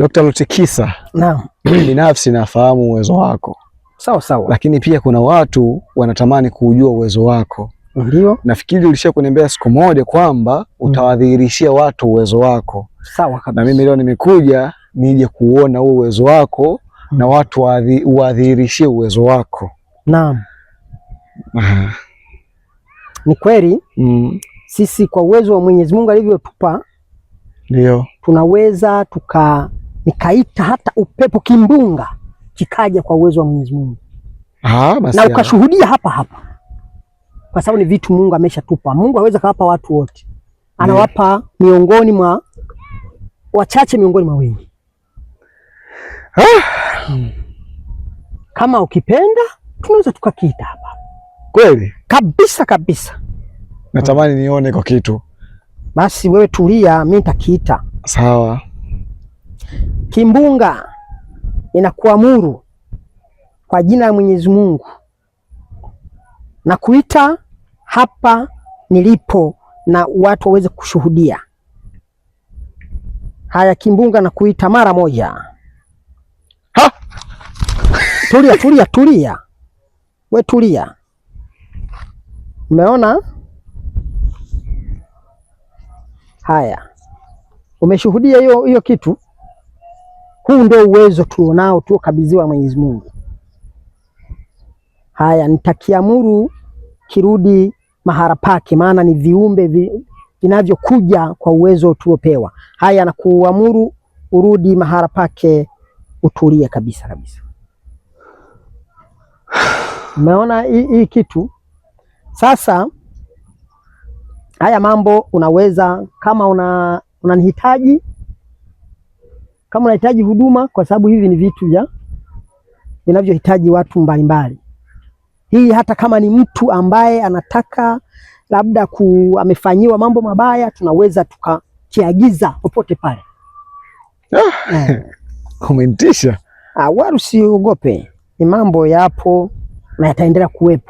Dr. Lutikisa, naam, binafsi nafahamu uwezo wako. Sawa sawa. Lakini pia kuna watu wanatamani kujua uwezo wako. Ndio. Nafikiri ulishia kuniambia siku moja kwamba utawadhihirishia watu uwezo wako. Sawa kabisa. Na mimi leo nimekuja nije kuona huo uwezo wako na watu wadhihirishie uwezo wako. Naam. Ni kweli sisi kwa uwezo wa Mwenyezi Mungu alivyotupa, ndio tunaweza nikaita hata upepo kimbunga kikaja kwa uwezo wa Mwenyezi Mungu. Basi na ukashuhudia hapa hapa, kwa sababu ni vitu Mungu ameshatupa. Mungu hawezi kawapa watu wote, anawapa miongoni mwa wachache, miongoni mwa wengi. Kama ukipenda tunaweza tukakiita hapa. Kweli kabisa kabisa. Natamani nione kwa kitu. Basi wewe tulia, mimi nitakiita. Sawa. Kimbunga inakuamuru kwa jina la Mwenyezi Mungu na kuita hapa nilipo na watu waweze kushuhudia. Haya, kimbunga na kuita mara moja. Tulia. We tulia. Umeona? Haya, umeshuhudia hiyo kitu. Huu ndio uwezo tunao tuokabidhiwa Mwenyezi Mungu. Haya, nitakiamuru kirudi mahala pake, maana ni viumbe vinavyokuja kwa uwezo tuopewa. Haya, na kuamuru urudi mahala pake, utulie kabisa kabisa. Umeona hii kitu? Sasa haya mambo unaweza, kama unanihitaji, kama unahitaji huduma, kwa sababu hivi ni vitu vinavyohitaji watu mbalimbali. Hii hata kama ni mtu ambaye anataka labda amefanyiwa mambo mabaya, tunaweza tukakiagiza popote pale. Umenitisha. Wala usiogope, ni mambo yapo na yataendelea kuwepo.